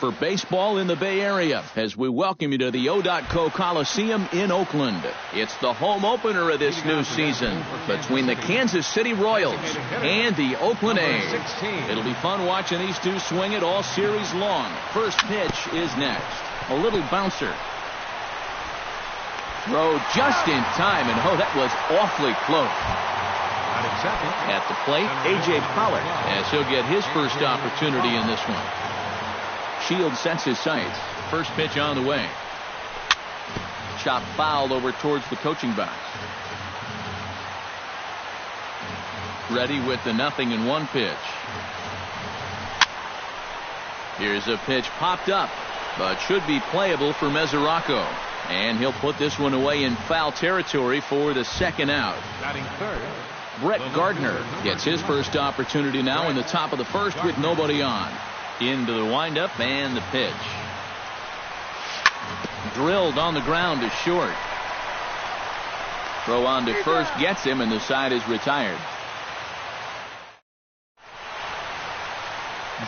For baseball in the Bay Area, as we welcome you to the O.Co Coliseum in Oakland. It's the home opener of this new season between the Kansas City Royals and the Oakland A's. It'll be fun watching these two swing it all series long. First pitch is next. A little bouncer. Throw just in time, and that was awfully close. At the plate, A.J. Pollard, as he'll get his first opportunity in this one. Shields sets his sights. First pitch on the way. Chop foul over towards the coaching box. Ready with the 0-1 pitch. Here's a pitch popped up, but should be playable for Mesoraco. And he'll put this one away in foul territory for the second out. Batting third, Brett Gardner gets his first opportunity now in the top of the first with nobody on. Into the windup and the pitch. Drilled on the ground to short. Throw on to first gets him, and the side is retired.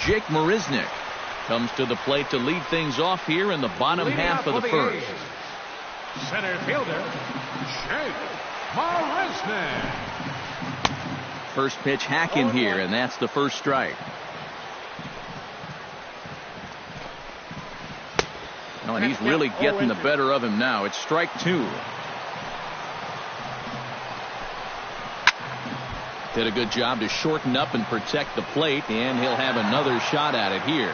Jake Marisnick comes to the plate to lead things off here in the bottom half of the first. Center fielder, Jake Marisnick. First pitch hacking here, and that's the first strike. Oh, and he's really getting the better of him now. It's strike two. Did a good job to shorten up and protect the plate, and he'll have another shot at it here.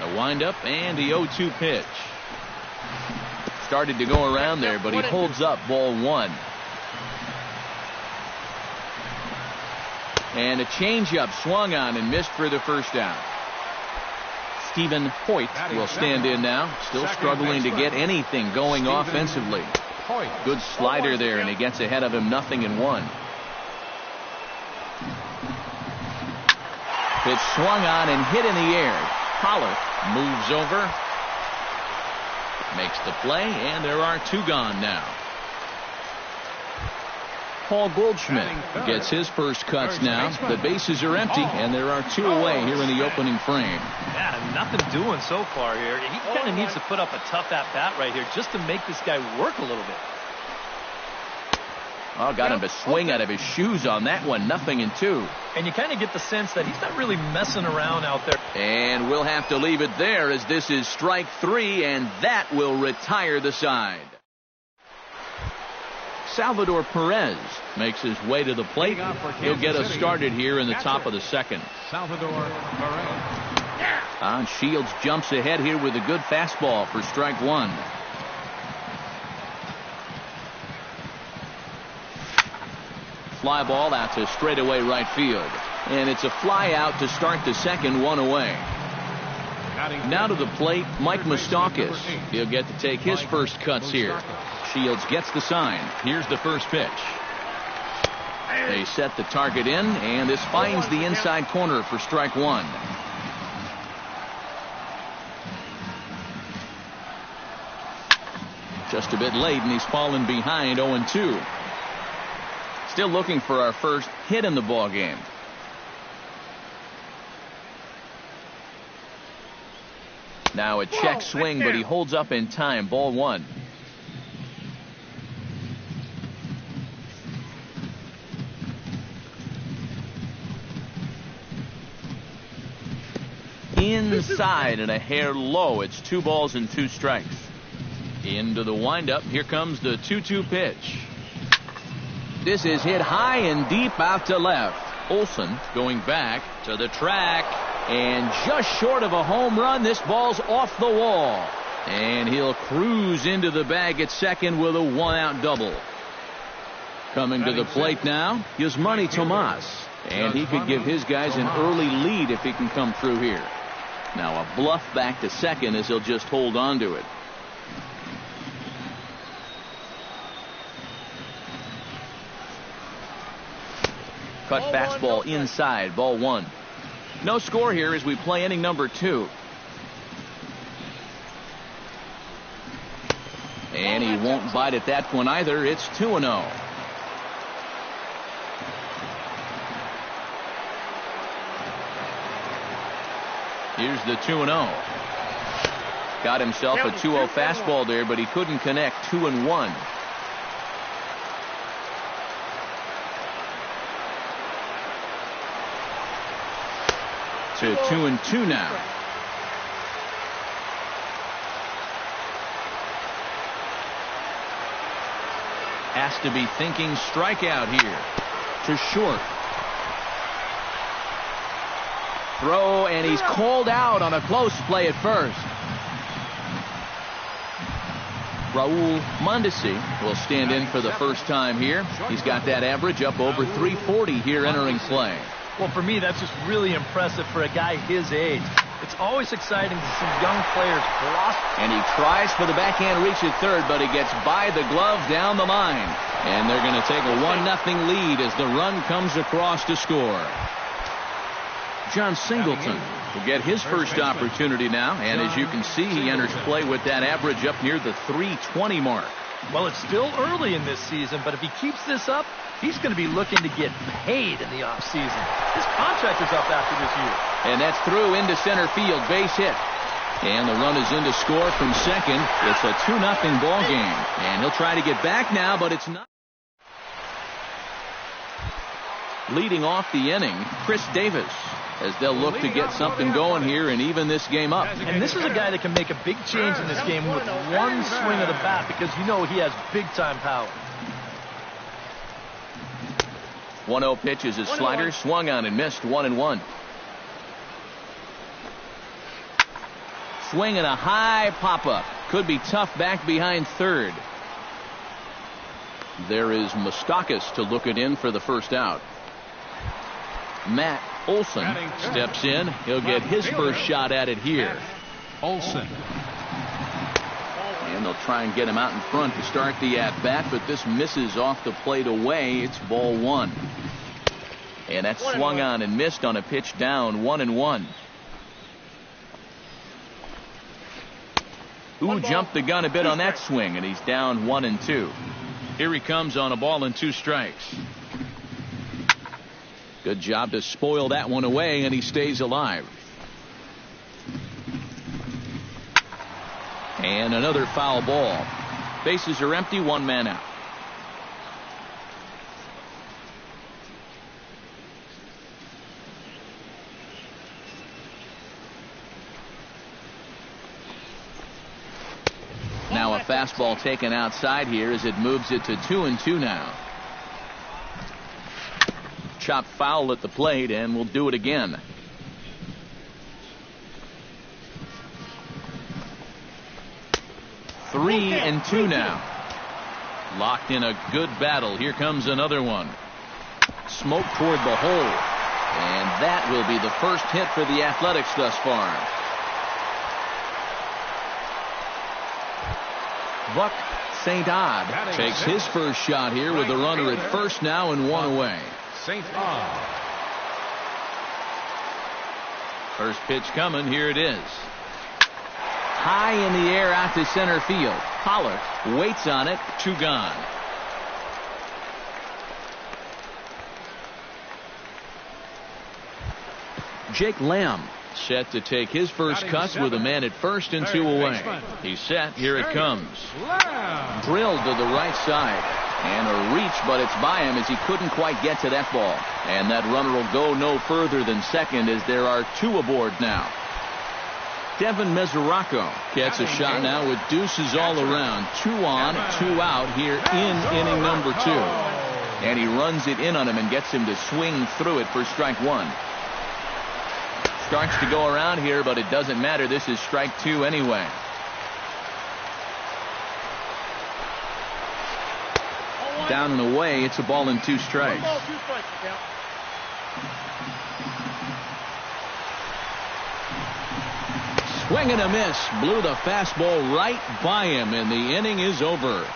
The windup and the 0-2 pitch. Started to go around there, but he holds up. Ball one. And a changeup swung on and missed for the first out. Stephen Hoyt will stand in now, still struggling to get anything going offensively. Good slider there, and he gets ahead of him. 0-1. Pitch swung on and hit in the air. Pollock moves over, makes the play, and there are two gone now. Paul Goldschmidt gets his first cuts now. The bases are empty, and there are two away here in the opening frame. Yeah, nothing doing so far here. He kind of needs to put up a tough at-bat right here just to make this guy work a little bit. Oh, got him to swing out of his shoes on that one. 0-2. And you kind of get the sense that he's not really messing around out there. And we'll have to leave it there, as this is strike three, and that will retire the side. Salvador Perez makes his way to the plate. He'll get us started here in the top of the second. Salvador Perez. Shields jumps ahead here with a good fastball for strike one. Fly ball out to straightaway right field. And it's a fly out to start the second, one away. Now to the plate, Mike Moustakas. He'll get to take his first cuts here. Shields gets the sign. Here's the first pitch. They set the target in, and this finds the inside corner for strike one. Just a bit late, and he's fallen behind. 0-2. Still looking for our first hit in the ball game. Now a check swing, but he holds up in time. Ball one. Inside and a hair low. It's 2 balls and 2 strikes. Into the windup. Here comes the 2-2 pitch. This is hit high and deep out to left. Olson going back to the track, and just short of a home run. This ball's off the wall, and he'll cruise into the bag at second with a 1-out double. Coming to the plate now, Yasmani Tomas, and he could give his guys an early lead if he can come through here. Now a bluff back to second, as he'll just hold on to it. Cut fastball inside. Ball one. No score here as we play inning number 2. And he won't bite at that one either. It's 2-0. Here's the 2-0. Got himself a 2-0 fastball there, but he couldn't connect. 2-1. To 2-2 now. Has to be thinking strikeout here. To short. Throw, and he's called out on a close play at first. Raul Mondesi will stand in for the first time here. He's got that average up over 340 here entering play. Well, for me, that's just really impressive for a guy his age. It's always exciting to see young players blossom. And he tries for the backhand reach at third, but he gets by the glove down the line. And they're going to take a 1-0 lead as the run comes across to score. John Singleton will get his first opportunity now, and as you can see, he enters play with that average up near the 320 mark. Well, it's still early in this season, but if he keeps this up, he's going to be looking to get paid in the offseason. His contract is up after this year. And that's through into center field, base hit. And the run is in to score from second. It's a 2-0 ball game. And he'll try to get back now, but it's not. Leading off the inning, Chris Davis, as they'll look to get something going here and even this game up. And this is a guy that can make a big change in this game with one swing of the bat, because you know he has big-time power. 1-0 pitch is his slider, swung on and missed. 1-1. Swing and a high pop-up. Could be tough back behind third. There is Moustakas to look it in for the first out. Matt Olson steps in. He'll get his first shot at it here. Olson. And they'll try and get him out in front to start the at-bat, but this misses off the plate away. It's ball one. And that's swung on and missed on a pitch down. 1-1. Who jumped the gun a bit on that swing, and he's down 1-2. Here he comes on a ball and 2 strikes. Good job to spoil that one away, and he stays alive. And another foul ball. Bases are empty, 1 man out. Now a fastball taken outside here as it moves it to 2-2 now. Chop foul at the plate, and we'll do it again. Three and 2 now. Locked in a good battle. Here comes another one. Smoke toward the hole. And that will be the first hit for the Athletics thus far. Buck St. Odd takes his first shot here with a runner at first now and 1 away. St. Odd. First pitch coming. Here it is. High in the air out to center field. Pollard waits on it. 2 gone. Jake Lamb set to take his first cuts with a man at first and 2 away. He's set. Here it comes. Drilled to the right side. And a reach, but it's by him as he couldn't quite get to that ball. And that runner will go no further than second as there are 2 aboard now. Devin Mesoraco gets a shot now with deuces all around. 2 on, 2 out here in inning number 2. And he runs it in on him and gets him to swing through it for strike 1. Starts to go around here, but it doesn't matter. This is strike 2 anyway. Down and away. It's a ball and 2 strikes. Swing and a miss. Blew the fastball right by him, and the inning is over.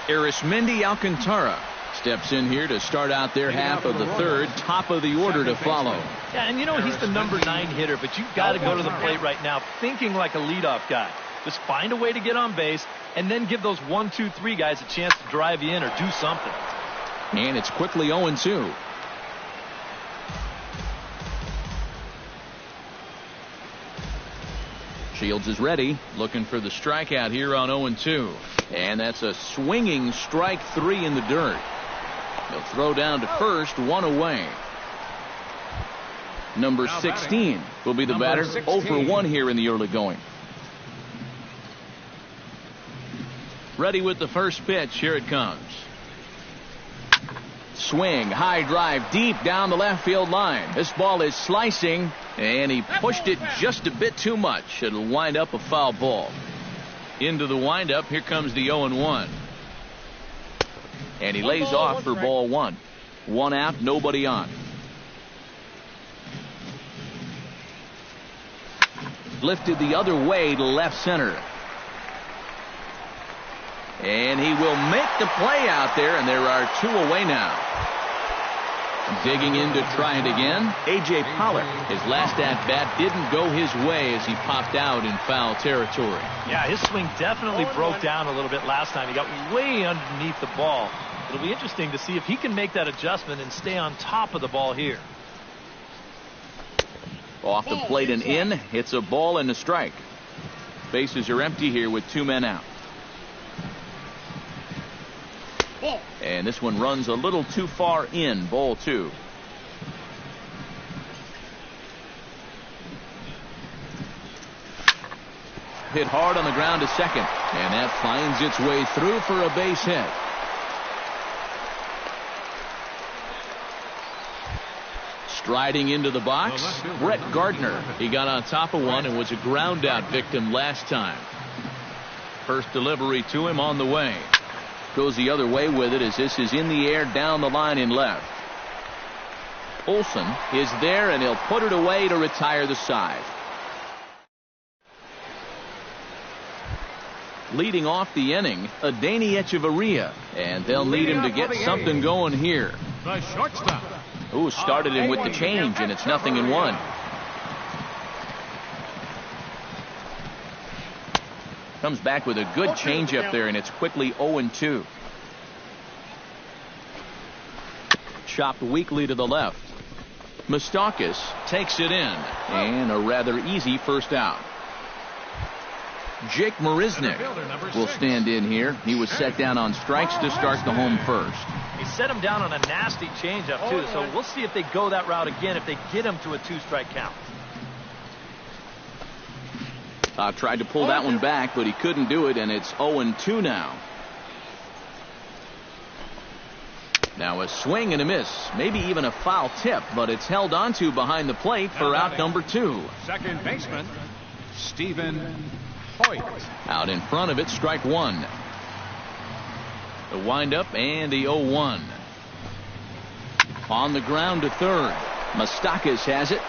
Arismendi Alcantara steps in here to start out their half of the third. Top of the order to follow. Yeah, and you know he's the number 9 hitter, but you've got to go to the plate right now thinking like a leadoff guy. Just find a way to get on base and then give those 1, 2, 3 guys a chance to drive you in or do something. And it's quickly 0-2. Shields is ready, looking for the strikeout here on 0-2. And that's a swinging strike 3 in the dirt. He'll throw down to first, 1 away. Number 16 will be the batter. 0 for 1 here in the early going. Ready with the first pitch. Here it comes. Swing, high drive, deep down the left field line. This ball is slicing, and he pushed it just a bit too much. It'll wind up a foul ball. Into the windup, here comes the 0-1. And he lays off for ball 1. 1 out, nobody on. Lifted the other way to left center. And he will make the play out there, and there are 2 away now. Digging in to try it again, A.J. Pollard. His last at-bat didn't go his way as he popped out in foul territory. Yeah, his swing definitely broke down a little bit last time. He got way underneath the ball. It'll be interesting to see if he can make that adjustment and stay on top of the ball here. Off the plate and in. It's a ball and a strike. Bases are empty here with 2 men out. And this one runs a little too far in. Ball 2. Hit hard on the ground to second. And that finds its way through for a base hit. Striding into the box, Brett Gardner. He got on top of one and was a ground out victim last time. First delivery to him on the way. Goes the other way with it as this is in the air down the line in left. Olsen is there, and he'll put it away to retire the side. Leading off the inning, Adeiny Echeverria, and they'll need him to get something going here. The shortstop. Ooh, started him with the change, and it's 0-1. Comes back with a good changeup there, and it's quickly 0-2. Chopped weakly to the left. Moustakas takes it in, and a rather easy first out. Jake Marisnick will stand in here. He was set down on strikes to start the home first. He set him down on a nasty changeup too, so we'll see if they go that route again if they get him to a 2-strike count. Tried to pull that one back, but he couldn't do it, and it's 0-2 now. Now a swing and a miss, maybe even a foul tip, but it's held onto behind the plate for out number 2. Second baseman, Stephen Hoyt. Out in front of it, strike 1. The windup and the 0-1. On the ground to third. Moustakas has it.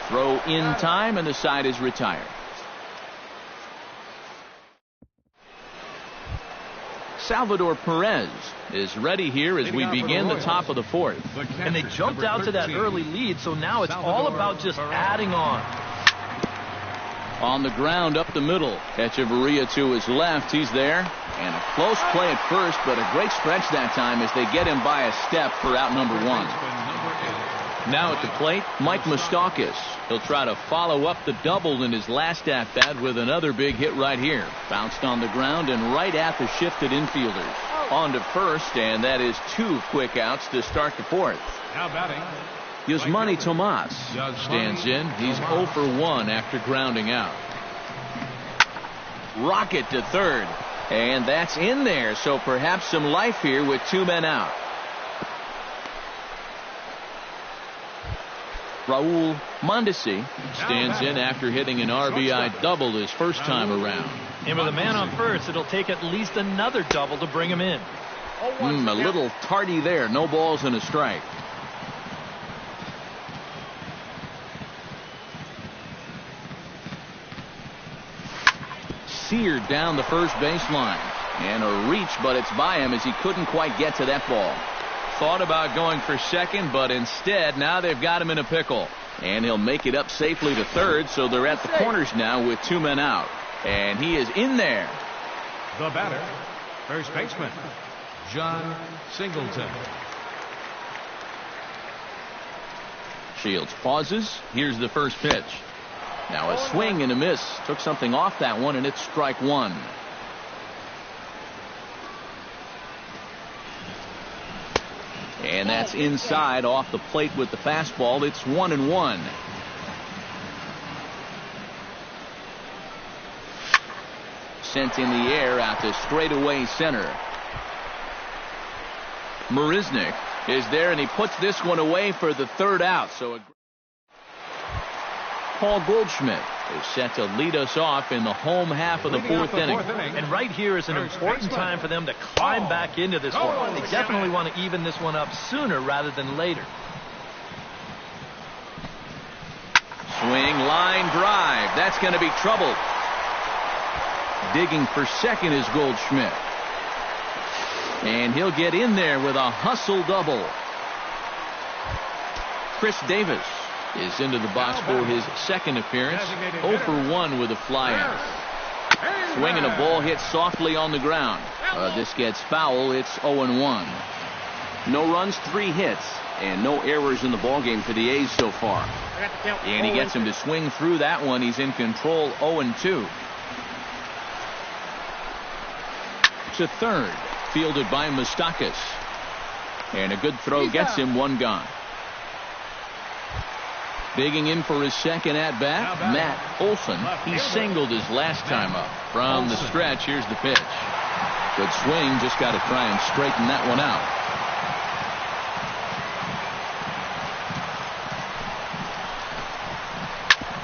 Throw in time, and the side is retired. Salvador Perez is ready here as we begin the top of the 4th. And they jumped out to that early lead, so now it's all about just adding on. On the ground up the middle. Echeverria to his left. He's there. And a close play at first, but a great stretch that time as they get him by a step for out number 1. Now at the plate, Mike Moustakas. He'll try to follow up the double in his last at-bat with another big hit right here. Bounced on the ground and right at the shifted infielders. On to first, and that is 2 quick outs to start the 4th. Now batting, Yasmani Tomas stands in. He's 0 for 1 after grounding out. Rocket to third, and that's in there, so perhaps some life here with 2 men out. Raul Mondesi stands in after hitting an RBI double his first time around. And with a man on first, it'll take at least another double to bring him in. A little tardy there. No balls and a strike. Seared down the first baseline. And a reach, but it's by him as he couldn't quite get to that ball. Thought about going for second, but instead now they've got him in a pickle. And he'll make it up safely to third, so they're at the corners now with 2 men out. And he is in there. the batter, first baseman, John Singleton. Shields pauses. Here's the first pitch. Now a swing and a miss. Took something off that one, and it's strike one. And that's inside off the plate with the fastball. It's 1-1. Sent in the air out to straightaway center. Marisnick is there, and he puts this one away for the third out. So Paul Goldschmidt is set to lead us off in the home half of the fourth inning. And right here is an important time for them to climb back into this one. They definitely want to even this one up sooner rather than later. Swing, line drive. That's going to be trouble. Digging for second is Goldschmidt. And he'll get in there with a hustle double. Chris Davis is into the box for his second appearance. 0 for 1 with a flyout. Swinging a ball hit softly on the ground. This gets foul. It's 0-1. No runs, 3 hits, and no errors in the ballgame for the A's so far. And he gets him to swing through that one. He's in control. 0-2. To third, fielded by Moustakas. And a good throw gets him 1 gone. Digging in for his second at-bat, Matt Olson. He singled his last time up. From the stretch, here's the pitch. Good swing, just got to try and straighten that one out.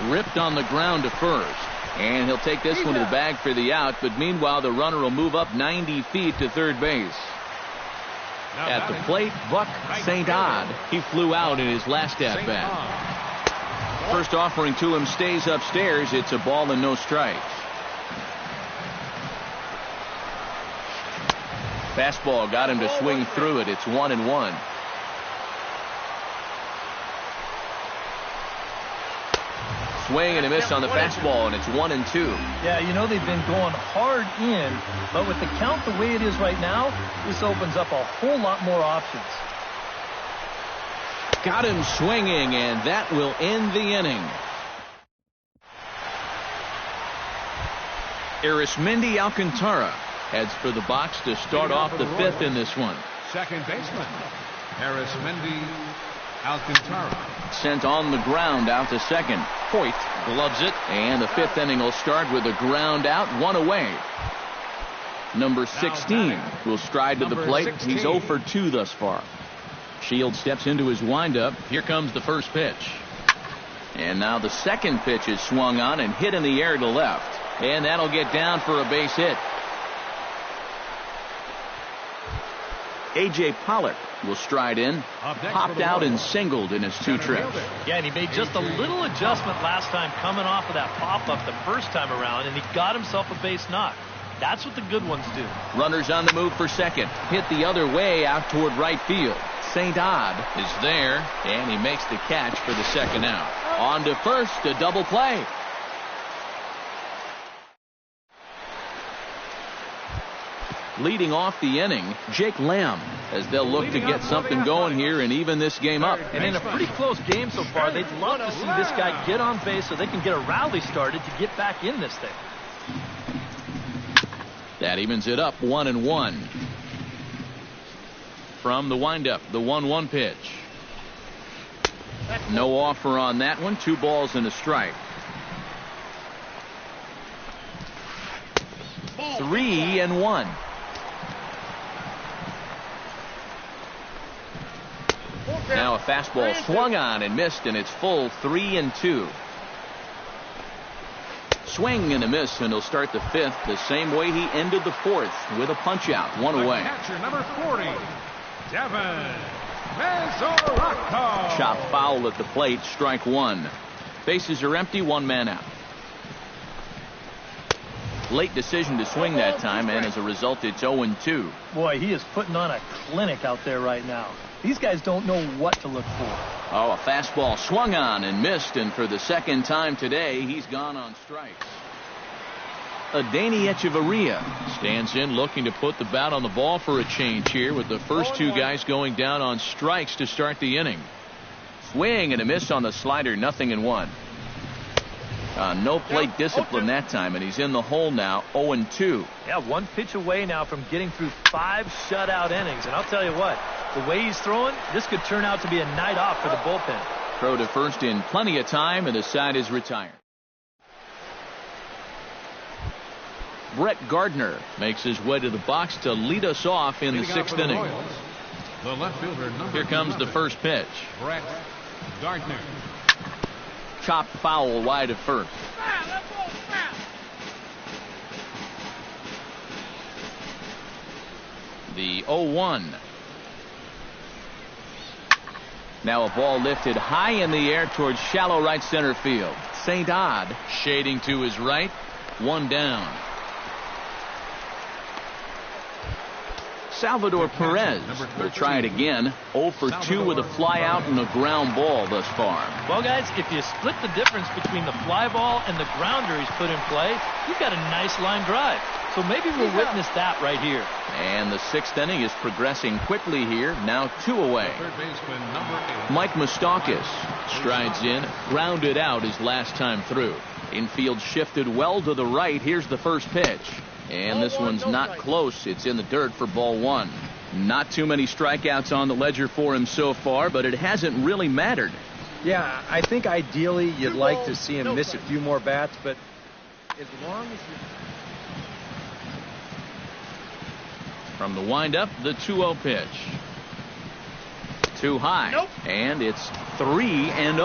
Ripped on the ground to first. And he'll take this one to the bag for the out, but meanwhile the runner will move up 90 feet to third base. At the plate, Buck St. Odd. He flew out in his last at-bat. First offering to him stays upstairs. It's a ball and no strikes. Fastball got him to swing through it. It's 1-1. Swing and a miss on the fastball, and it's 1-2. Yeah, you know they've been going hard in, but with the count the way it is right now, this opens up a whole lot more options. Got him swinging, and that will end the inning. Arismendi Alcantara heads for the box to start off the fifth in this one. Second baseman, Arismendi Alcantara. Sent on the ground out to second. Hoyt gloves it, and the fifth inning will start with a ground out, 1 away. Number 16 will stride to the plate. He's 0 for 2 thus far. Shields steps into his windup. Here comes the first pitch. And now the second pitch is swung on and hit in the air to left. And that'll get down for a base hit. A.J. Pollock will stride in. Popped out and singled in his 2 trips. Yeah, and he made just a little adjustment last time coming off of that pop-up the first time around, and he got himself a base knock. That's what the good ones do. Runners on the move for second. Hit the other way out toward right field. St. Odd is there, and he makes the catch for the second out. On to first, a double play. Leading off the inning, Jake Lamb, as they'll look to get something going here and even this game up. And in a pretty close game so far, they'd love to see this guy get on base so they can get a rally started to get back in this thing. That evens it up, 1-1. From the windup, the 1-1 pitch. No offer on that one. 2 balls and a strike. 3-1. Now a fastball swung on and missed, and it's full 3-2. Swing and a miss, and he'll start the fifth the same way he ended the fourth, with a punch out, 1 away. Catcher number 40, Devin Mesoraco. Chopped foul at the plate, strike 1. Bases are empty, 1 man out. Late decision to swing that time, and as a result, it's 0-2. Boy, he is putting on a clinic out there right now. These guys don't know what to look for. Oh, a fastball swung on and missed, and for the second time today, he's gone on strikes. Adeiny Echeverria stands in looking to put the bat on the ball for a change here, with the first 2 guys going down on strikes to start the inning. Swing and a miss on the slider, 0-1. No plate discipline that time, and he's in the hole now, 0-2. Yeah, one pitch away now from getting through 5 shutout innings. And I'll tell you what, the way he's throwing, this could turn out to be a night off for the bullpen. Throw to first in plenty of time, and the side is retired. Brett Gardner makes his way to the box to lead us off in the 6th inning. Royals, the left fielder, Here comes the first pitch. Brett Gardner. Chop foul wide of first. The 0-1. Now a ball lifted high in the air towards shallow right center field. St. Odd shading to his right. 1 down. Salvador Perez will try it again. 0 for 2 with a fly out and a ground ball thus far. Well, guys, if you split the difference between the fly ball and the grounder he's put in play, you've got a nice line drive. So maybe we'll witness that right here. And the 6th inning is progressing quickly here. Now 2 away. Third baseman, number 8. Mike Moustakas strides in, grounded out his last time through. Infield shifted well to the right. Here's the first pitch. And this one's not close. It's in the dirt for ball 1. Not too many strikeouts on the ledger for him so far, but it hasn't really mattered. Yeah, I think ideally you'd like to see him miss a few more bats, but as long as you... From the windup, the 2-0 pitch. Too high. Nope. And it's 3-0.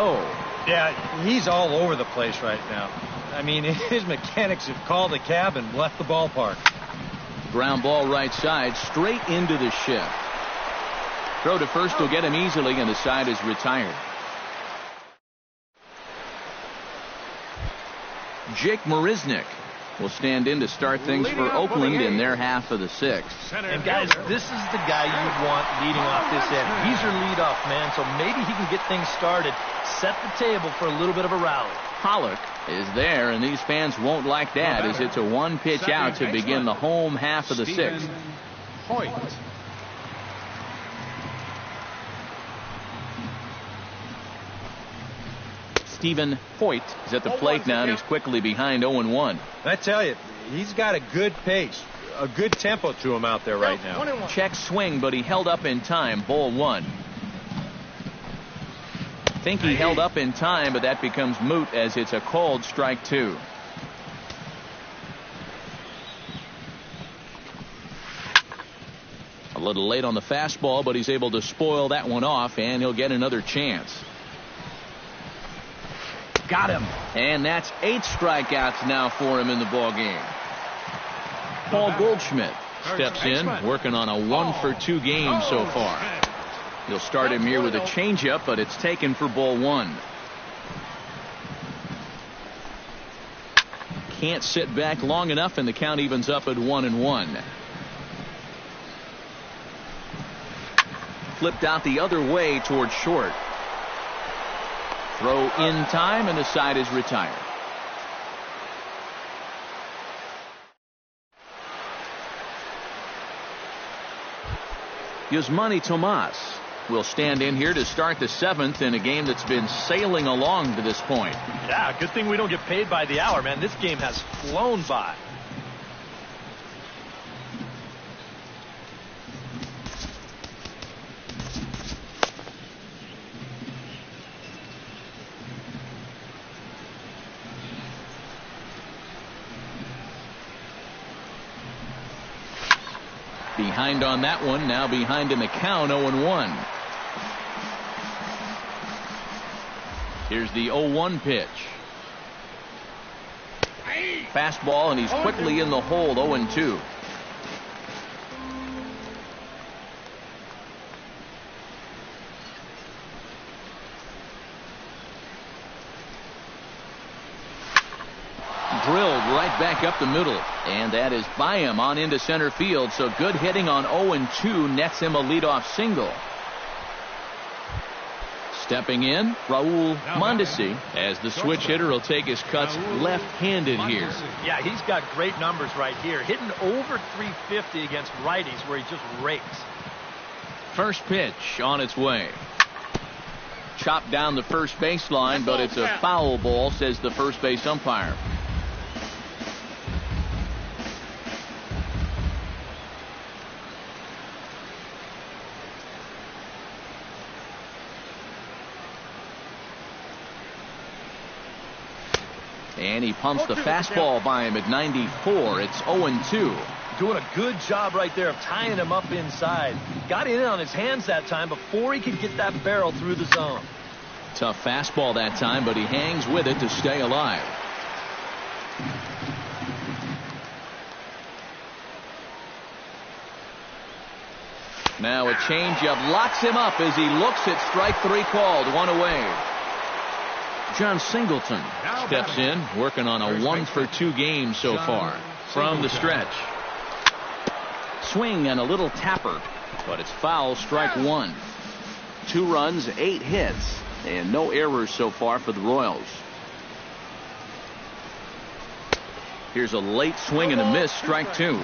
Yeah, he's all over the place right now. I mean, his mechanics have called a cab and left the ballpark. Ground ball right side, straight into the shift. Throw to first will get him easily, and the side is retired. Jake Marisnick will stand in to start things for Oakland in their half of the 6th. And guys, this is the guy you want leading off this inning. He's your leadoff man, so maybe he can get things started, set the table for a little bit of a rally. Pollock is there, and these fans won't like that as it's a 1-pitch out to begin the home half of the 6th. Hoyt. Stephen Hoyt is at the plate now, and he's quickly behind 0-1. I tell you, he's got a good pace, a good tempo to him out there right now. Check swing, but he held up in time. Ball 1. Think he held up in time, but that becomes moot as it's a called strike 2. A little late on the fastball, but he's able to spoil that one off, and he'll get another chance. Got him. And that's 8 strikeouts now for him in the ball game. Paul Goldschmidt steps in, working on a 1 for 2 game so far. He'll start him here with a changeup, but it's taken for ball 1. Can't sit back long enough, and the count evens up at 1-1. Flipped out the other way towards short. Throw in time, and the side is retired. Yasmani Tomas will stand in here to start the 7th in a game that's been sailing along to this point. Yeah, good thing we don't get paid by the hour, man. This game has flown by. Behind on that one, now behind in the count, 0-1. Here's the 0-1 pitch. Fastball, and he's quickly in the hole, 0-2. Drilled right back up the middle, and that is by him on into center field. So good hitting on 0-2 nets him a leadoff single. Stepping in, Raul Mondesi, as the switch hitter will take his cuts left-handed here. Yeah, he's got great numbers right here, hitting over 350 against righties where he just rakes. First pitch on its way. Chopped down the first baseline, but it's a foul ball, says the first base umpire. And he pumps the fastball by him at 94. It's 0-2. Doing a good job right there of tying him up inside. Got in on his hands that time before he could get that barrel through the zone. Tough fastball that time, but he hangs with it to stay alive. Now a changeup locks him up as he looks at strike 3 called. 1 away. John Singleton steps in, working on a 1-for-2 game so far. From the stretch. Swing and a little tapper, but it's foul, strike 1. 2 runs, 8 hits, and no errors so far for the Royals. Here's a late swing and a miss, strike 2.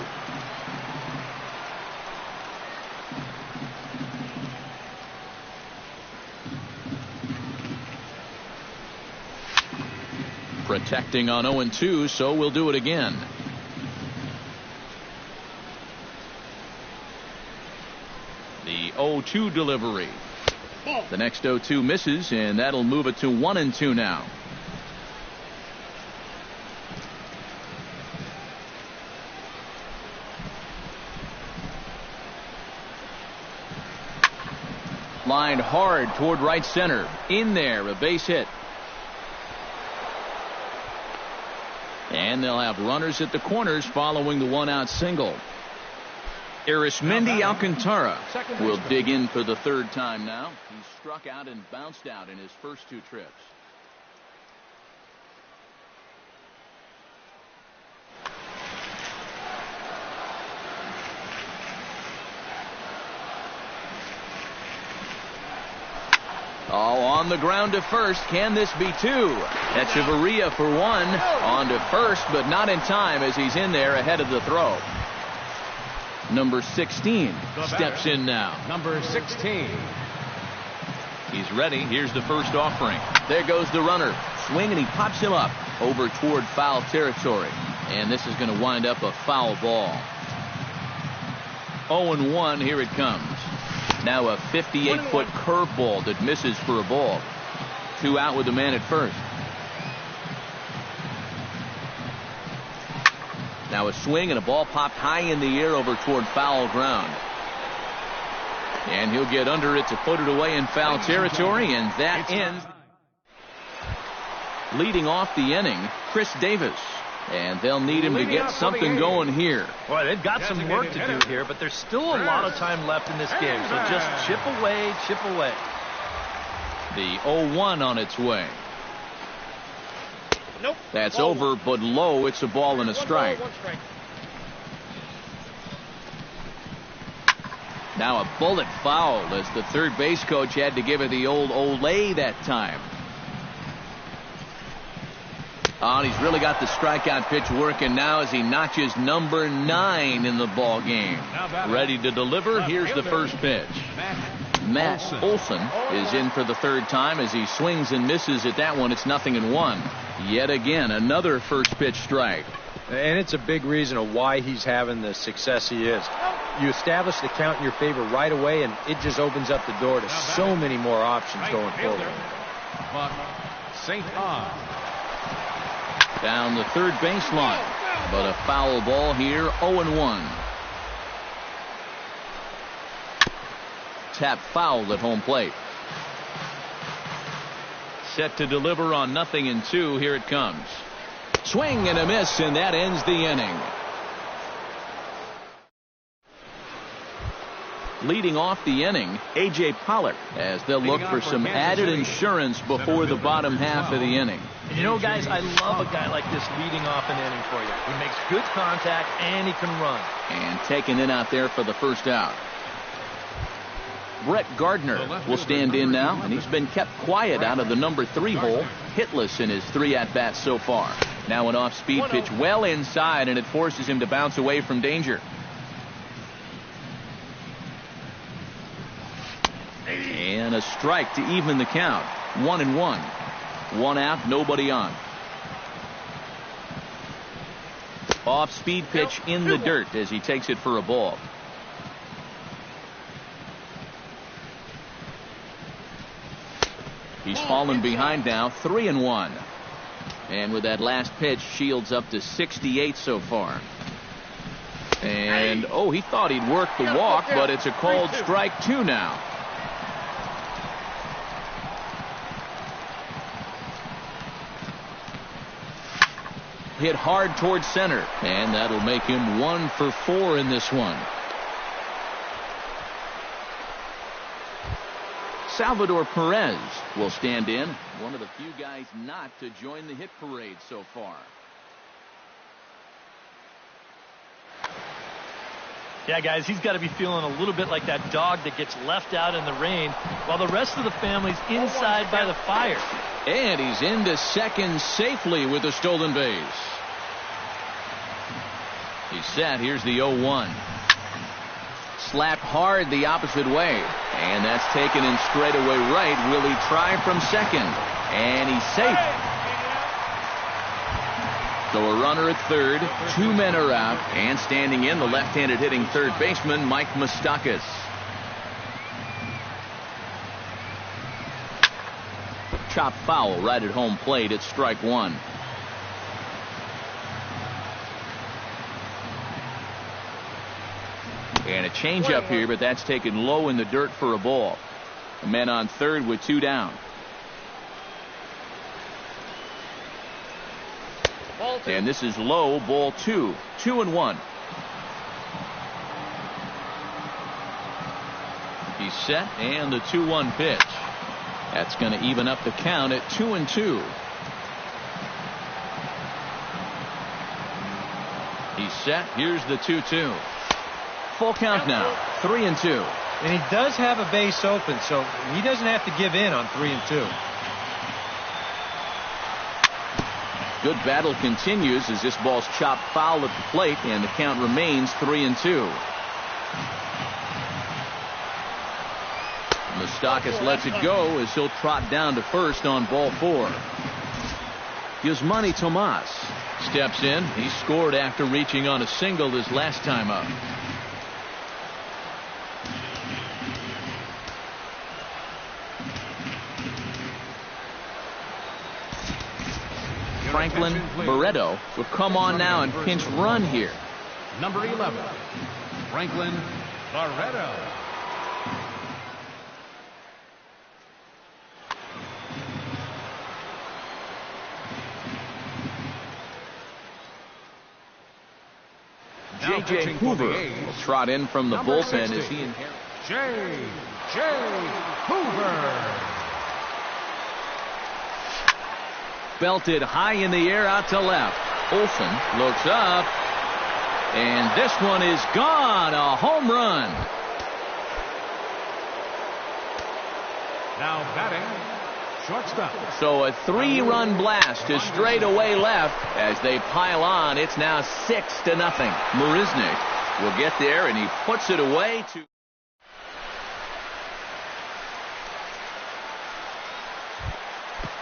Protecting on 0-2, so we'll do it again. The 0-2 delivery. The next 0-2 misses, and that'll move it to 1-2 now. Lined hard toward right center. In there, a base hit. And they'll have runners at the corners following the 1-out single. Arismendi Alcantara will dig in for the 3rd time now. He struck out and bounced out in his first 2 trips. Oh, on the ground to first. Can this be 2? Echeverria for 1. On to first, but not in time as he's in there ahead of the throw. Number 16 steps in now. Number 16. He's ready. Here's the first offering. There goes the runner. Swing, and he pops him up over toward foul territory. And this is going to wind up a foul ball. 0-1. Here it comes. Now a 58-foot curveball that misses for a ball. 2 out with the man at first. Now a swing and a ball popped high in the air over toward foul ground. And he'll get under it to put it away in foul territory, and that ends. Leading off the inning, Chris Davis. And they'll need him to get something going here. Boy, they've got some work to do here, but there's still a lot of time left in this game. So just chip away, chip away. The 0-1 on its way. Nope. That's over, but low. It's a ball and a strike. Now a bullet foul as the third base coach had to give it the old Olay that time. Oh, and he's really got the strikeout pitch working now as he notches number 9 in the ball game. Ready to deliver. Here's the first pitch. Matt Olson is in for the 3rd time as he swings and misses at that one. It's 0-1. Yet again, another first pitch strike. And it's a big reason of why he's having the success he is. You establish the count in your favor right away, and it just opens up the door to so many more options going forward. St. On. Down the third baseline, but a foul ball here. 0-1. Tap foul at home plate. Set to deliver on 0-2. Here it comes. Swing and a miss, and that ends the inning. Leading off the inning, A.J. Pollock, as they'll look for some added insurance before the bottom half of the inning. And you know, guys, I love a guy like this leading off an inning for you. He makes good contact, and he can run. And taken in out there for the first out. Brett Gardner will stand in now, and he's been kept quiet out of the number 3 hole, hitless in his 3 at-bats so far. Now an off-speed pitch well inside, and it forces him to bounce away from danger. And And a strike to even the count. 1-1. One out, nobody on. Off-speed pitch in the dirt as he takes it for a ball. He's fallen behind now, 3-1. And with that last pitch, Shields up to 68 so far. And, oh, he thought he'd work the walk, but it's a called strike 2 now. Hit hard towards center, and that'll make him 1 for 4 in this one. Salvador Perez will stand in, one of the few guys not to join the hit parade so far. Yeah, guys, he's got to be feeling a little bit like that dog that gets left out in the rain while the rest of the family's inside by the fire. And he's into second safely with a stolen base. He's set. Here's the 0-1. Slapped hard the opposite way. And that's taken in straightaway right. Will he try from second? And he's safe. So a runner at third. 2 men are out. And standing in, the left-handed hitting third baseman, Mike Moustakas. Chop foul right at home plate. It's strike 1. And a changeup here, but that's taken low in the dirt for a ball. A man on third with 2 down. And this is low, ball 2. 2-1. He's set, and the 2-1 pitch. That's going to even up the count at 2-2. He's set. Here's the 2-2. Full count now. 3-2. And he does have a base open, so he doesn't have to give in on 3-2. Good battle continues as this ball's chopped foul at the plate, and the count remains 3-2. Moustakas lets it go as he'll trot down to first on ball 4. Yasmani Tomas steps in. He scored after reaching on a single his last time up. Franklin Barreto will come on now and pinch run here. Number 11, Franklin Barreto. J.J. Hoover will trot in from the bullpen as he inherits. J.J. Hoover. Belted high in the air out to left. Olsen looks up, and this one is gone. A home run. Now batting, shortstop. So a 3-run blast to straightaway left as they pile on. It's now 6-0. Marisnik will get there, and he puts it away to.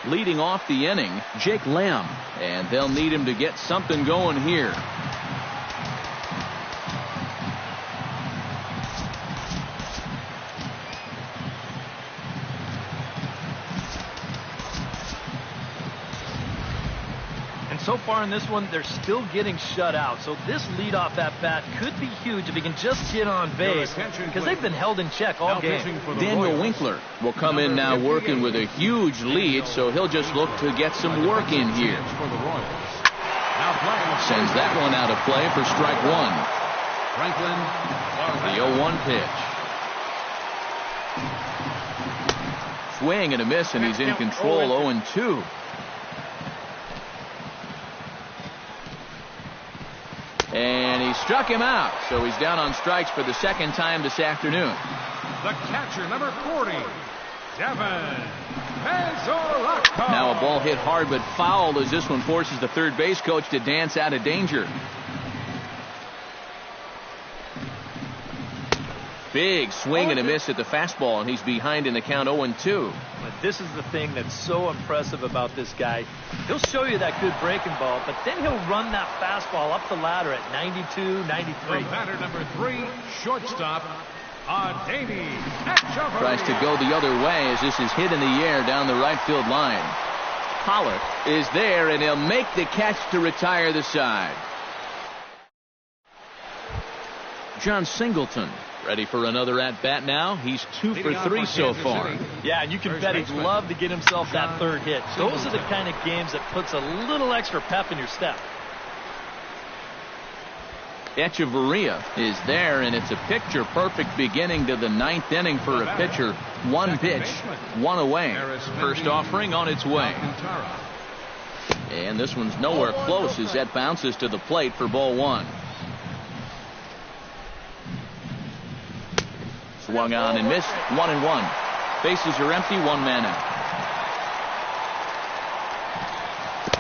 Leading off the inning, Jake Lamb, and they'll need him to get something going here. And so far in this one, they're still getting shut out. So this leadoff at bat could be huge if he can just get on base, because they've been held in check all game. Daniel Winkler will come in now working with a huge lead, so he'll just look to get some work in here. Sends that one out of play for strike 1. Franklin, The 0-1 pitch. Swing and a miss, and he's in control. 0-2. And he struck him out, so he's down on strikes for the second time this afternoon. the catcher, number 40, Devin Mesoraco. Now a ball hit hard but fouled as this one forces the third base coach to dance out of danger. Big swing and a miss at the fastball, and he's behind in the count 0-2. But this is the thing that's so impressive about this guy. He'll show you that good breaking ball, but then he'll run that fastball up the ladder at 92, 93. The batter number 3, shortstop, Davey. Tries to go the other way as this is hit in the air down the right field line. Pollock is there, and he'll make the catch to retire the side. John Singleton ready for another at-bat now. He's 2 for 3 so far. Yeah, and you can bet he'd love to get himself that third hit. Those are the kind of games that puts a little extra pep in your step. Echeverria is there, and it's a picture-perfect beginning to the 9th inning for a pitcher. 1 pitch, 1 away. First offering on its way. And this one's nowhere close as that bounces to the plate for ball 1. Swung on and missed. 1-1. Bases are empty. 1 man out.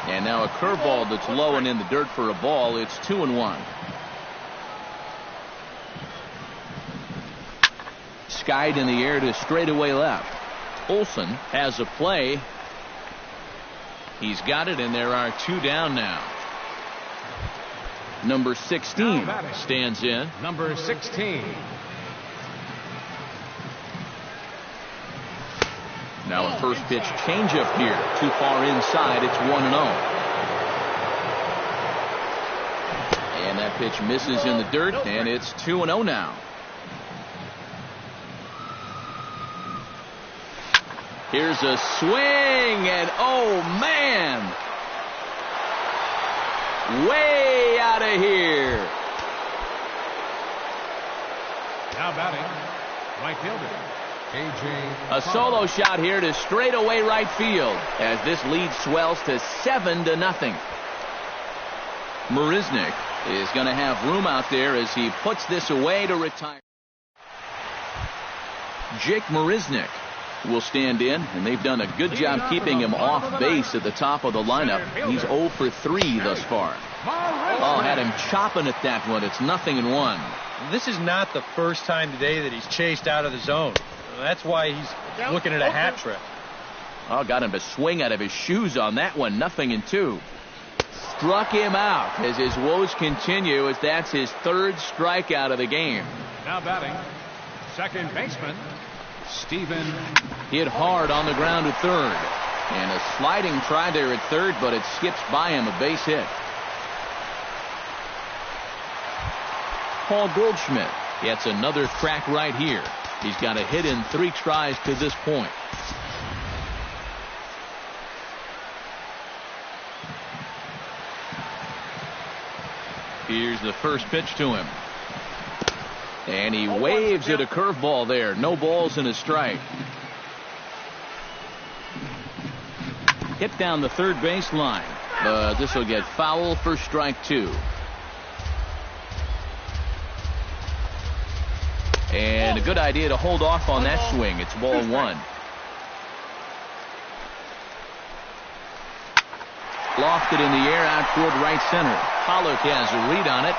And now a curveball that's low and in the dirt for a ball. It's 2-1. Skied in the air to straightaway left. Olson has a play. He's got it, and there are 2 down now. Number 16 stands in. Number 16. Now a first pitch changeup here. Too far inside. It's 1-0. And that pitch misses in the dirt, and it's 2-0 now. Here's a swing, and oh man, way out of here. Now batting, right fielder, A.J. A solo shot here to straightaway right field as this lead swells to 7-0. Marisnick is going to have room out there as he puts this away to retire. Jake Marisnick will stand in, and they've done a good job keeping him off base at the top of the lineup. He's 0 for 3 thus far. Oh, had him chopping at that one. It's 0-1. This is not the first time today that he's chased out of the zone. That's why he's looking at a hat trick. Oh, got him to swing out of his shoes on that one. 0-2. Struck him out as his woes continue, as that's his 3rd strikeout of the game. Now batting, second baseman, Steven. Hit hard on the ground to third. And a sliding try there at third, but it skips by him, a base hit. Paul Goldschmidt gets another crack right here. He's got a hit in 3 tries to this point. Here's the first pitch to him. And he waves at a curveball there. No balls and a strike. Hit down the third base line. But this will get foul for strike 2. And a good idea to hold off on that swing. It's ball 1. Lofted in the air out toward right center. Pollock has a read on it.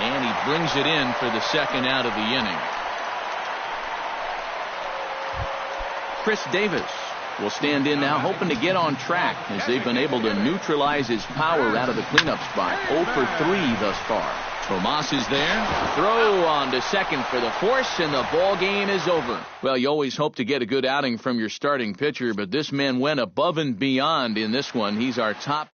And he brings it in for the 2nd out of the inning. Chris Davis will stand in now, hoping to get on track as they've been able to neutralize his power out of the cleanup spot. 0 for 3 thus far. Tomas is there. Throw on to second for the force, and the ball game is over. Well, you always hope to get a good outing from your starting pitcher, but this man went above and beyond in this one. He's our top